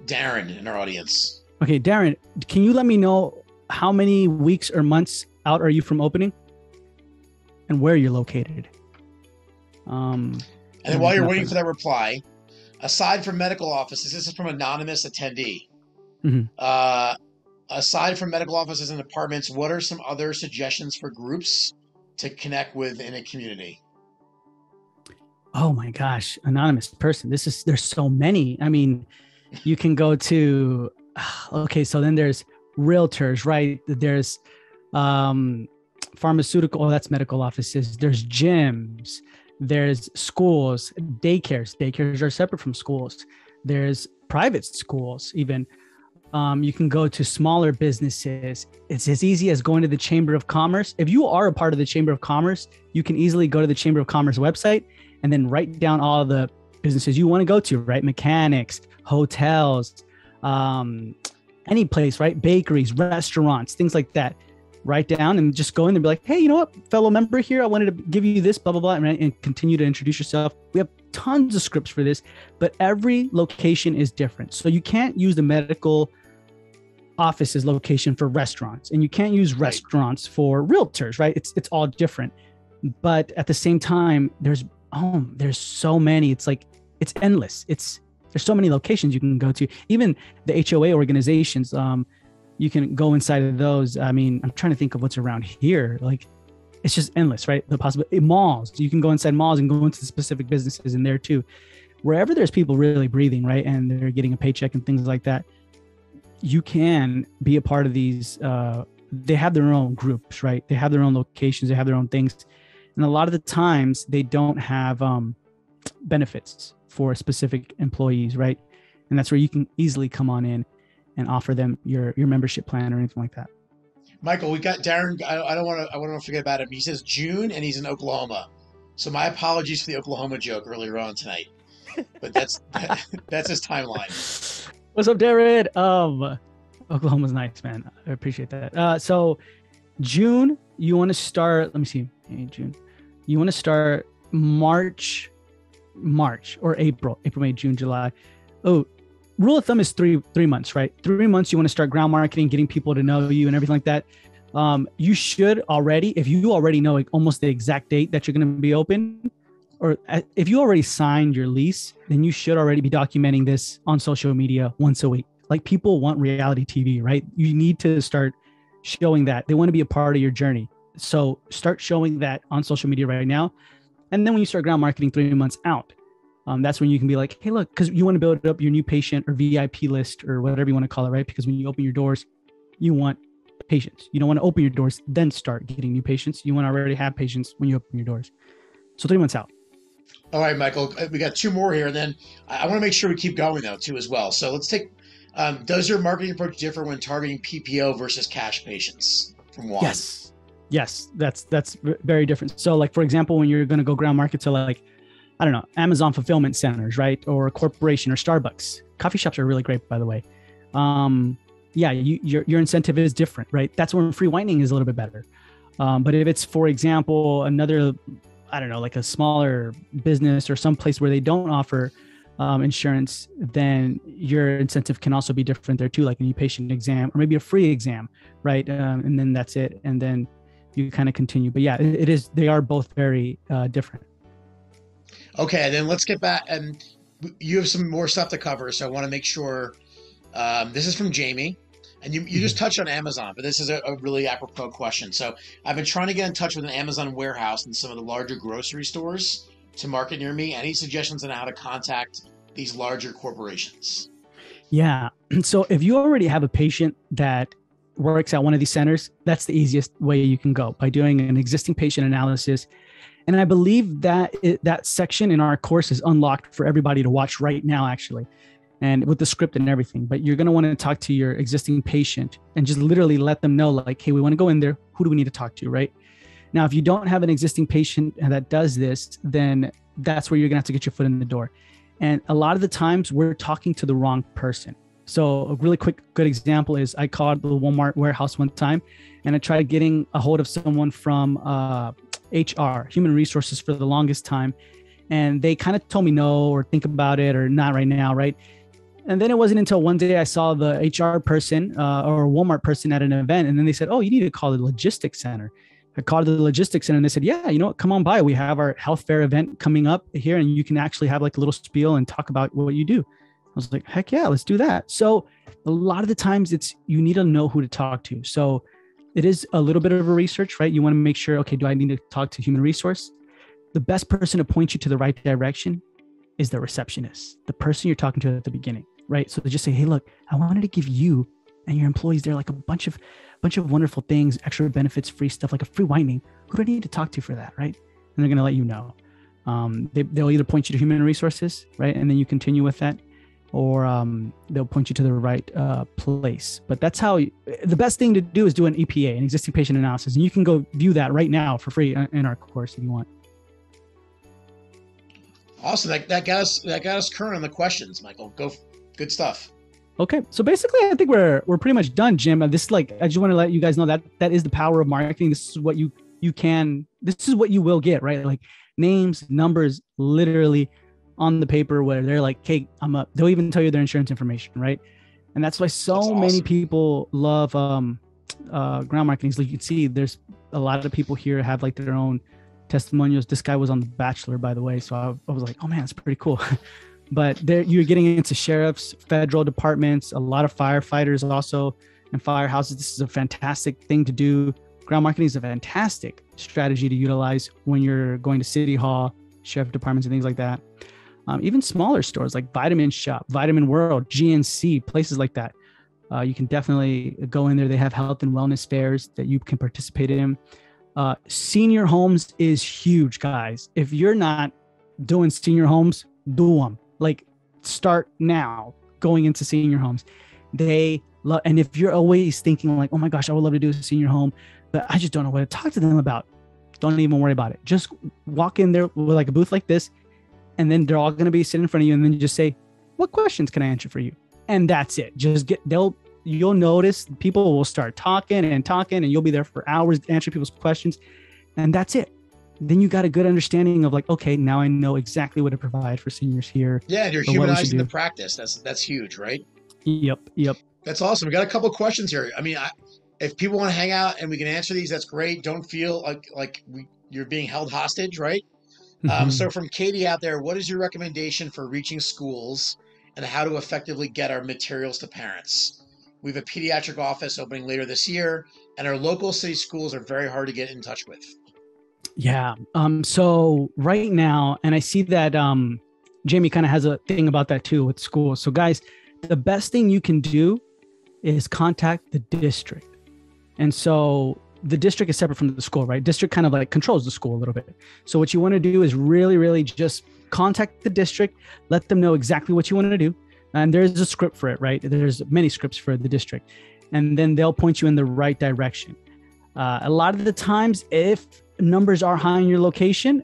Darren in our audience. Okay, Darren, can you let me know how many weeks or months out are you from opening? And where you're located? And then while you're waiting for that reply, aside from medical offices, this is from anonymous attendee. Mm-hmm. Aside from medical offices and apartments, what are some other suggestions for groups to connect with in a community? Oh my gosh, anonymous person. There's so many. I mean, you can go to, okay, so then there's realtors, right? There's pharmaceutical, that's medical offices. There's gyms, there's schools, daycares. Daycares are separate from schools. There's private schools even. You can go to smaller businesses. It's as easy as going to the Chamber of Commerce. If you are a part of the Chamber of Commerce, you can easily go to the Chamber of Commerce website and then write down all the businesses you want to go to, right? Mechanics, hotels, any place, right? Bakeries, restaurants, things like that. Write down and just go in and be like, hey, you know what, fellow member here, I wanted to give you this, blah, blah, blah, and continue to introduce yourself. We have tons of scripts for this, but every location is different. So you can't use the medical office's location for restaurants, and you can't use restaurants for realtors, right? It's all different. But at the same time, there's so many. It's like, it's endless. There's so many locations you can go to. Even the HOA organizations, you can go inside of those. I mean, I'm trying to think of what's around here. Like, it's just endless, right? The possibility. Malls, you can go inside malls and go into specific businesses in there too. Wherever there's people really breathing, right? And they're getting a paycheck and things like that, you can be a part of these. They have their own groups, right? They have their own locations. They have their own things. And a lot of the times they don't have benefits for specific employees, right? And that's where you can easily come on in and offer them your membership plan or anything like that. Michael, we got Darren. I don't want to forget about him. He says June and he's in Oklahoma. So my apologies for the Oklahoma joke earlier on tonight, but that's his timeline. What's up, Darren? Oklahoma's nice, man. I appreciate that. So June, you want to start, let me see, June. You want to start March or April, May, June, July. Oh, rule of thumb is three months, right? 3 months, you want to start ground marketing, getting people to know you and everything like that. You should already, if you already know like almost the exact date that you're going to be open, or if you already signed your lease, then you should already be documenting this on social media once a week. Like, people want reality TV, right? You need to start showing that. They want to be a part of your journey. So start showing that on social media right now. And then when you start ground marketing 3 months out, that's when you can be like, hey, look, because you want to build up your new patient or VIP list or whatever you want to call it, right? Because when you open your doors, you want patients. You don't want to open your doors, then start getting new patients. You want to already have patients when you open your doors. So 3 months out. All right, Michael, we got two more here. And then I want to make sure we keep going though too as well. So let's take, does your marketing approach differ when targeting PPO versus cash patients from Juan? Yes, that's very different. So like, for example, when you're going to go ground market to like I don't know, Amazon fulfillment centers, right? Or a corporation or Starbucks. Coffee shops are really great, by the way. Yeah, your incentive is different, right? That's when free whitening is a little bit better. But if it's, for example, another, I don't know, like a smaller business or some place where they don't offer insurance, then your incentive can also be different there too, like a new patient exam or maybe a free exam, right? And then that's it. And then you kind of continue. But yeah, it is, they are both very different. Okay, then let's get back. And you have some more stuff to cover, so I want to make sure. This is from Jamie, and you just touched on Amazon, but this is a really apropos question. So I've been trying to get in touch with an Amazon warehouse and some of the larger grocery stores to market near me. Any suggestions on how to contact these larger corporations? Yeah. So if you already have a patient that works at one of these centers, that's the easiest way you can go, by doing an existing patient analysis. And I believe that that section in our course is unlocked for everybody to watch right now, actually, and with the script and everything. But you're going to want to talk to your existing patient and just literally let them know, like, hey, we want to go in there. Who do we need to talk to, right? Now, if you don't have an existing patient that does this, then that's where you're going to have to get your foot in the door. And a lot of the times we're talking to the wrong person. So a really quick, good example is I called the Walmart warehouse one time and I tried getting a hold of someone from HR, human resources, for the longest time. And they kind of told me no, or think about it, or not right now, right? And then it wasn't until one day I saw the HR person or Walmart person at an event. And then they said, oh, you need to call the logistics center. I called the logistics center and they said, yeah, you know what, come on by. We have our health fair event coming up here and you can actually have like a little spiel and talk about what you do. I was like, heck yeah, let's do that. So a lot of the times you need to know who to talk to. So it is a little bit of a research, right? You want to make sure, okay, do I need to talk to human resource? The best person to point you to the right direction is the receptionist, the person you're talking to at the beginning, right? So they just say, hey, look, I wanted to give you and your employees there like a bunch of wonderful things, extra benefits, free stuff, like a free whitening. Who do I need to talk to for that, right? And they're going to let you know. They'll either point you to human resources, right? And then you continue with that, or they'll point you to the right place. But that's how the best thing to do is do an EPA, an existing patient analysis. And you can go view that right now for free in our course if you want. Awesome. That got us current on the questions, Michael. Good stuff. Okay. So basically I think we're pretty much done, Jim. This is like, I just want to let you guys know that is the power of marketing. This is what this is what you will get, right? Like names, numbers, literally on the paper, where they're like, hey, they'll even tell you their insurance information, right? And that's why many people love ground marketing. So you can see there's a lot of people here have like their own testimonials. This guy was on The Bachelor, by the way. So I was like, oh man, that's pretty cool. But you're getting into sheriffs, federal departments, a lot of firefighters also, and firehouses. This is a fantastic thing to do. Ground marketing is a fantastic strategy to utilize when you're going to City Hall, sheriff departments, and things like that. Even smaller stores like Vitamin Shop, Vitamin World, GNC, places like that. You can definitely go in there. They have health and wellness fairs that you can participate in. Senior homes is huge, guys. If you're not doing senior homes, do them. Like, start now going into senior homes. They love, and if you're always thinking like, oh my gosh, I would love to do a senior home, but I just don't know what to talk to them about, don't even worry about it. Just walk in there with like a booth like this, and then they're all going to be sitting in front of you, and then you just say, what questions can I answer for you? And that's it. You'll notice people will start talking, and you'll be there for hours answering people's questions. And that's it. Then you got a good understanding of like, okay, now I know exactly what to provide for seniors here. Yeah, and you're humanizing the practice. That's huge, right? Yep. That's awesome. We got a couple of questions here. I mean, if people want to hang out and we can answer these, that's great. Don't feel like you're being held hostage, right? So from Katie out there, what is your recommendation for reaching schools and how to effectively get our materials to parents? We have a pediatric office opening later this year, and our local city schools are very hard to get in touch with. Yeah. So right now, and I see that Jamie kind of has a thing about that too with schools. So guys, the best thing you can do is contact the district. And so the district is separate from the school, right? District kind of like controls the school a little bit. So what you want to do is really, really just contact the district, let them know exactly what you want to do. And there's a script for it, right? There's many scripts for the district, and then they'll point you in the right direction. A lot of the times, if numbers are high in your location,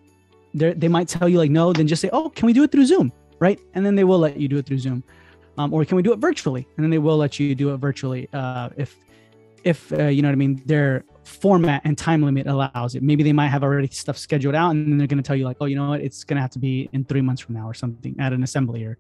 they might tell you like no, then just say, oh, can we do it through Zoom, right? And then they will let you do it through Zoom, or can we do it virtually? And then they will let you do it virtually if you know what I mean, their format and time limit allows it. Maybe they might have already stuff scheduled out, and then they're going to tell you like, oh, you know what, it's going to have to be in 3 months from now or something at an assembly or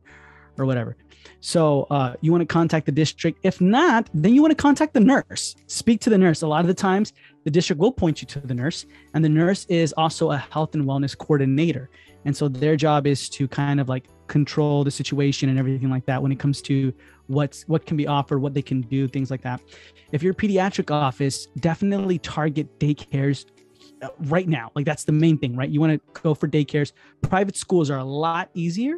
whatever. So you want to contact the district. If not, then you want to contact the nurse. Speak to the nurse. A lot of the times the district will point you to the nurse, and the nurse is also a health and wellness coordinator. And so their job is to kind of like control the situation and everything like that when it comes to what can be offered, what they can do, things like that. If you're a pediatric office, definitely target daycares right now. Like that's the main thing, right? You want to go for daycares. Private schools are a lot easier,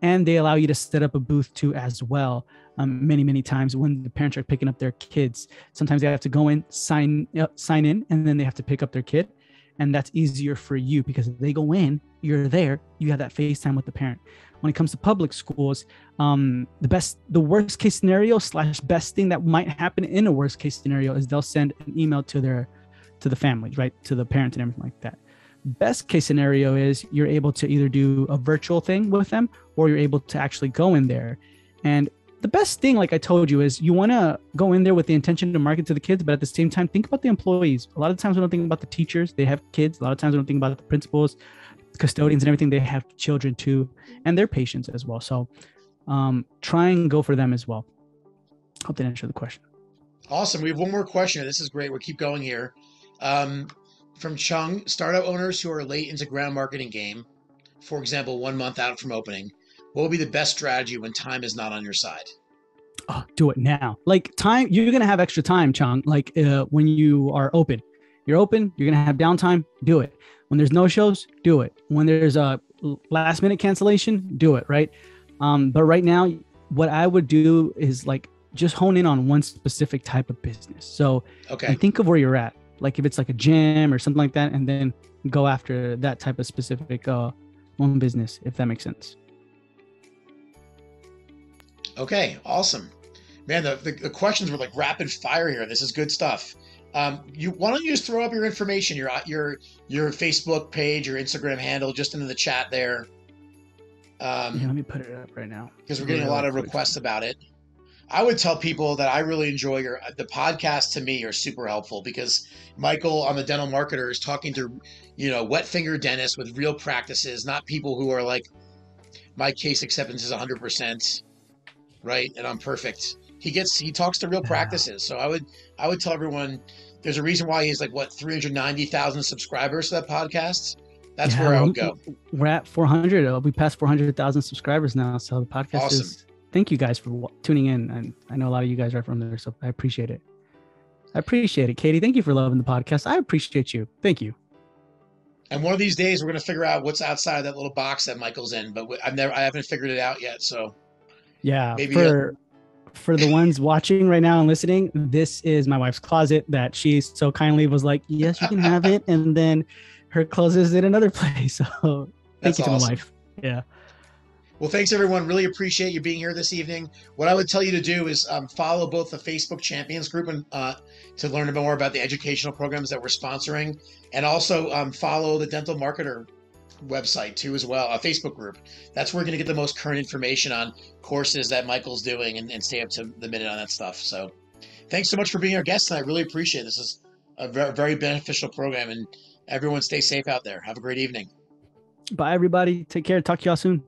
and they allow you to set up a booth too as well. Many times when the parents are picking up their kids, sometimes they have to go in, sign in, and then they have to pick up their kid. And that's easier for you because if they go in, you're there, you have that FaceTime with the parent. When it comes to public schools, the worst case scenario / best thing that might happen in a worst case scenario is they'll send an email to the families, right? To the parents and everything like that. Best case scenario is you're able to either do a virtual thing with them, or you're able to actually go in there. And the best thing, like I told you, is you want to go in there with the intention to market to the kids, but at the same time, think about the employees. A lot of times we don't think about the teachers. They have kids. A lot of times we don't think about the principals, custodians and everything. They have children too, and their patients as well. So try and go for them as well. Hope that answered the question. Awesome. We have one more question. This is great. We'll keep going here. From Chung, startup owners who are late into ground marketing game, for example, 1 month out from opening, what would be the best strategy when time is not on your side? Oh, do it now. Like time, you're going to have extra time, Chung. Like when you are open, you're going to have downtime, do it. When there's no shows, do it. When there's a last minute cancellation, do it. Right. But right now, what I would do is like, just hone in on one specific type of business. So and think of where you're at. Like if it's like a gym or something like that, and then go after that type of specific one business, if that makes sense. Okay, awesome. Man, the questions were like rapid fire here. This is good stuff. Why don't you just throw up your information, your Facebook page, your Instagram handle, just into the chat there. Yeah, let me put it up right now. Because we're getting a lot of requests about it. I would tell people that I really enjoy the podcast. To me are super helpful because Michael on the Dental Marketer is talking to, wet finger dentists with real practices, not people who are like, my case acceptance is 100%, right? And I'm perfect. He talks to real practices. So I would tell everyone there's a reason why he's like 390,000 subscribers to that podcast. That's where I would go. We're at 400. We passed 400,000 subscribers now. So the podcast awesome. Thank you guys for tuning in. And I know a lot of you guys are from there, so I appreciate it. Katie, thank you for loving the podcast. I appreciate you. Thank you. And one of these days, we're going to figure out what's outside of that little box that Michael's in, but I haven't figured it out yet. So yeah, maybe for the ones watching right now and listening, this is my wife's closet that she so kindly was like, yes, you can have it. And then her clothes is in another place. So thank you to my wife. Yeah. Well, thanks, everyone. Really appreciate you being here this evening. What I would tell you to do is follow both the Facebook Champions group and to learn a bit more about the educational programs that we're sponsoring, and also follow the Dental Marketer website too as well, a Facebook group. That's where we're going to get the most current information on courses that Michael's doing and stay up to the minute on that stuff. So thanks so much for being our guest tonight. Really appreciate it. This is a very, very beneficial program, and everyone stay safe out there. Have a great evening. Bye, everybody. Take care. Talk to y'all soon.